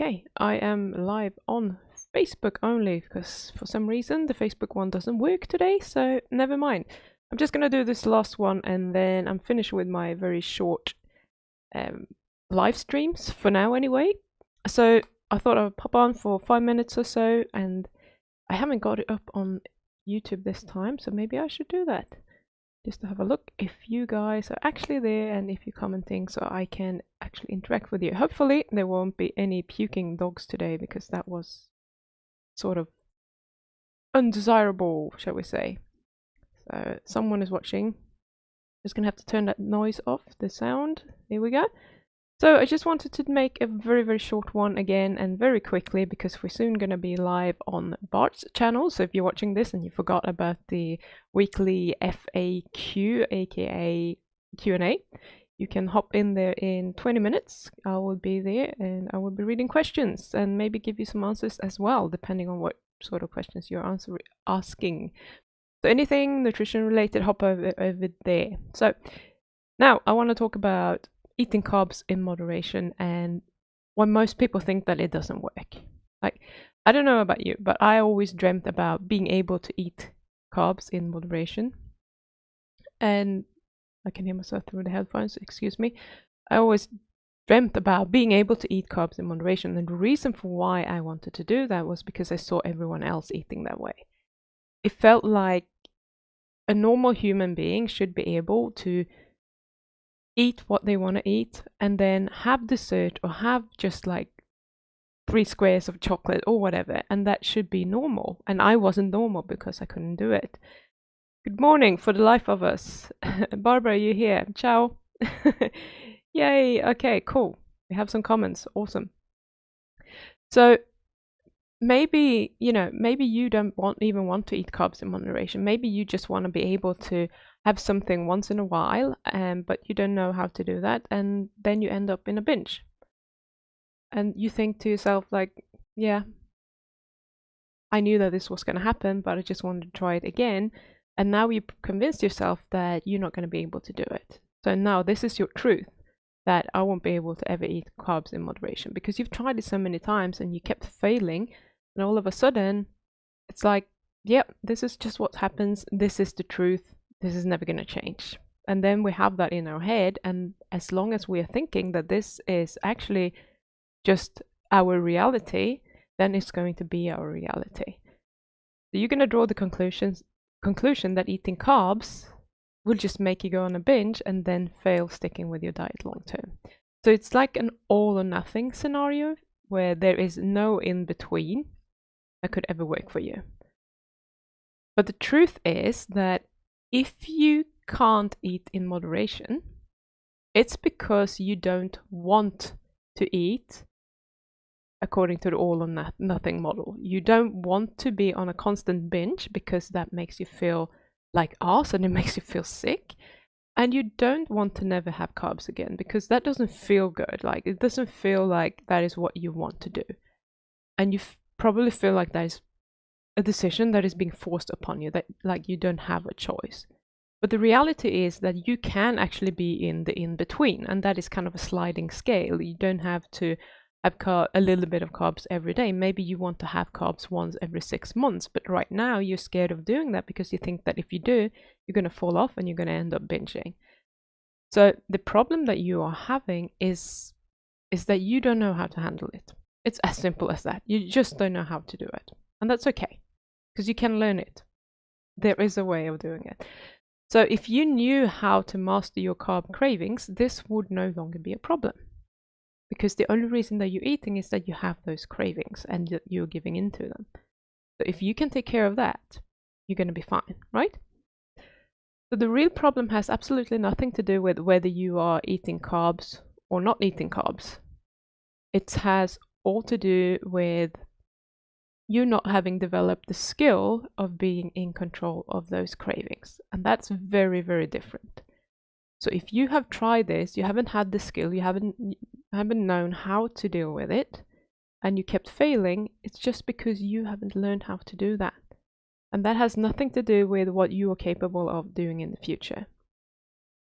Okay, I am live on Facebook only because for some reason the Facebook one doesn't work today, so never mind. I'm just gonna do this last one and then I'm finished with my very short live streams for now anyway. So I thought I would pop on for 5 minutes or so, and I haven't got it up on YouTube this time, so maybe I should do that. Just to have a look if you guys are actually there and if you're commenting so I can actually interact with you. Hopefully there won't be any puking dogs today because that was sort of undesirable, shall we say. So someone is watching. Just gonna have to turn that noise off, the sound. Here we go. So I just wanted to make a very, very short one again and very quickly because we're soon going to be live on Bart's channel. So if you're watching this and you forgot about the weekly FAQ, aka Q&A, you can hop in there in 20 minutes. I will be there and I will be reading questions and maybe give you some answers as well, depending on what sort of questions you're asking. So anything nutrition related, hop over there. So now I want to talk about eating carbs in moderation and why most people think that it doesn't work. Like, I don't know about you, but I always dreamt about being able to eat carbs in moderation. And I can hear myself through the headphones, excuse me. I always dreamt about being able to eat carbs in moderation. And the reason for why I wanted to do that was because I saw everyone else eating that way. It felt like a normal human being should be able to eat what they want to eat and then have dessert or have just like 3 squares of chocolate or whatever, and that should be normal. And I wasn't normal because I couldn't do it. Good morning for the life of us. Barbara, you here? Ciao. Yay. Okay, cool. We have some comments. Awesome. So maybe you don't even want to eat carbs in moderation. Maybe you just want to be able to have something once in a while, but you don't know how to do that, and then you end up in a binge. And you think to yourself like, yeah, I knew that this was going to happen, but I just wanted to try it again. And now you convinced yourself that you're not going to be able to do it. So now this is your truth, that I won't be able to ever eat carbs in moderation because you've tried it so many times and you kept failing. And all of a sudden, it's like, yep, this is just what happens. This is the truth. This is never going to change. And then we have that in our head. And as long as we are thinking that this is actually just our reality, then it's going to be our reality. So you're going to draw the conclusion that eating carbs will just make you go on a binge and then fail sticking with your diet long term. So it's like an all or nothing scenario where there is no in between that could ever work for you. But the truth is that if you can't eat in moderation, it's because you don't want to eat according to the all or nothing model. You don't want to be on a constant binge because that makes you feel like arse and it makes you feel sick. And you don't want to never have carbs again because that doesn't feel good. Like, it doesn't feel like that is what you want to do. And you probably feel like that is a decision that is being forced upon you, that like you don't have a choice. But the reality is that you can actually be in the in-between, and that is kind of a sliding scale. You don't have to have a little bit of carbs every day. Maybe you want to have carbs once every 6 months, but right now you're scared of doing that because you think that if you do, you're going to fall off and you're going to end up binging. So the problem that you are having is that you don't know how to handle it. It's as simple as that. You just don't know how to do it. And that's okay, because you can learn it. There is a way of doing it. So if you knew how to master your carb cravings, this would no longer be a problem. Because the only reason that you're eating is that you have those cravings and that you're giving into them. So if you can take care of that, you're going to be fine, right? So the real problem has absolutely nothing to do with whether you are eating carbs or not eating carbs. It has all to do with you not having developed the skill of being in control of those cravings. And that's very, very different. So if you have tried this, you haven't had the skill, you haven't known how to deal with it, and you kept failing, it's just because you haven't learned how to do that. And that has nothing to do with what you are capable of doing in the future.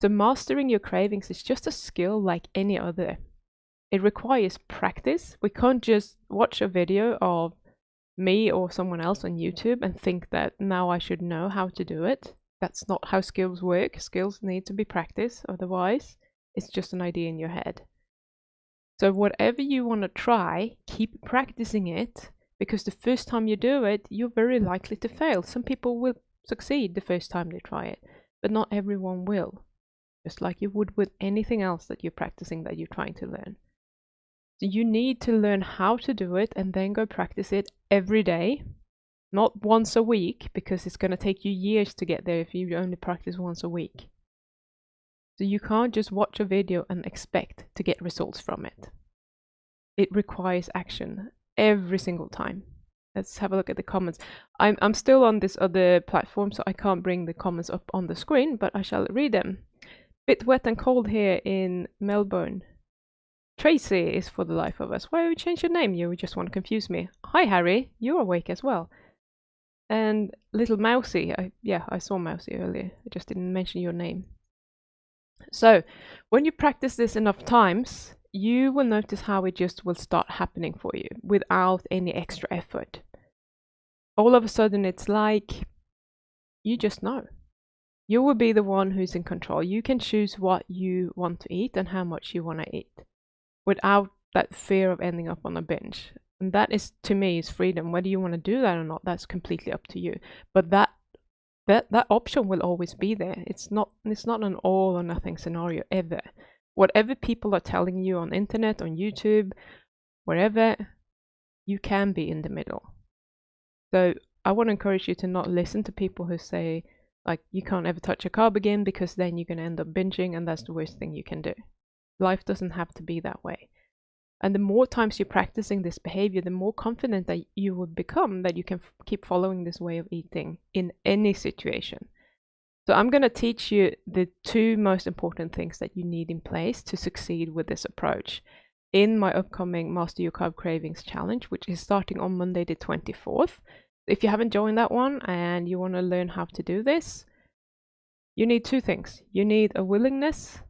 So mastering your cravings is just a skill like any other. It requires practice. We can't just watch a video of me or someone else on YouTube and think that now I should know how to do it. That's not how skills work. Skills need to be practiced, otherwise it's just an idea in your head. So whatever you want to try, keep practicing it, because the first time you do it, you're very likely to fail. Some people will succeed the first time they try it, but not everyone will. Just like you would with anything else that you're practicing, that you're trying to learn. So you need to learn how to do it and then go practice it every day, not once a week, because it's going to take you years to get there if you only practice once a week. So you can't just watch a video and expect to get results from it. It requires action every single time. Let's have a look at the comments. I'm still on this other platform, so I can't bring the comments up on the screen, but I shall read them. Bit wet and cold here in Melbourne. Tracy is for the life of us. Why you change your name? You just want to confuse me. Hi Harry, you're awake as well. And little Mousy, I saw Mousy earlier. I just didn't mention your name. So when you practice this enough times, you will notice how it just will start happening for you without any extra effort. All of a sudden it's like you just know. You will be the one who's in control. You can choose what you want to eat and how much you want to eat without that fear of ending up on a binge. And that is, to me, is freedom. Whether you want to do that or not, that's completely up to you. But that option will always be there. It's not an all or nothing scenario ever. Whatever people are telling you on internet, on YouTube, wherever, you can be in the middle. So I want to encourage you to not listen to people who say, like, you can't ever touch a carb again because then you're going to end up binging and that's the worst thing you can do. Life doesn't have to be that way. And the more times you're practicing this behavior, the more confident that you will become that you can keep following this way of eating in any situation. So I'm going to teach you the 2 most important things that you need in place to succeed with this approach in my upcoming Master Your Carb Cravings Challenge, which is starting on Monday the 24th. If you haven't joined that one and you want to learn how to do this, you need 2 things. You need a willingness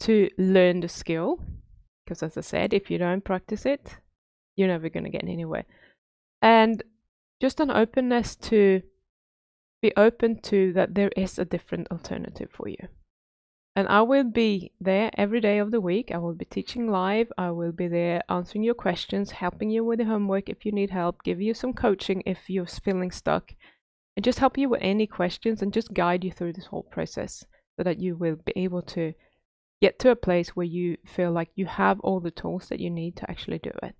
to learn the skill, because as I said, if you don't practice it, you're never going to get anywhere. And just an openness to be open to that there is a different alternative for you. And I will be there every day of the week. I will be teaching live. I will be there answering your questions, helping you with the homework if you need help, give you some coaching if you're feeling stuck, and just help you with any questions and just guide you through this whole process so that you will be able to get to a place where you feel like you have all the tools that you need to actually do it.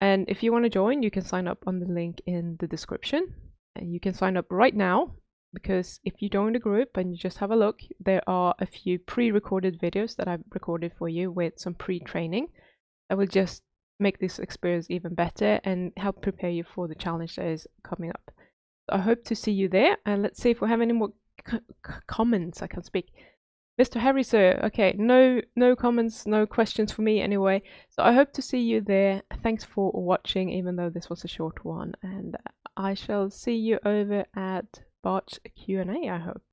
And if you want to join, you can sign up on the link in the description. And you can sign up right now, because if you join the group and you just have a look, there are a few pre-recorded videos that I've recorded for you with some pre-training that will just make this experience even better and help prepare you for the challenge that is coming up. So I hope to see you there, and let's see if we have any more comments. I can speak. Mr. Harry, sir. Okay, no comments, no questions for me anyway. So I hope to see you there. Thanks for watching, even though this was a short one. And I shall see you over at Bart's Q&A, I hope.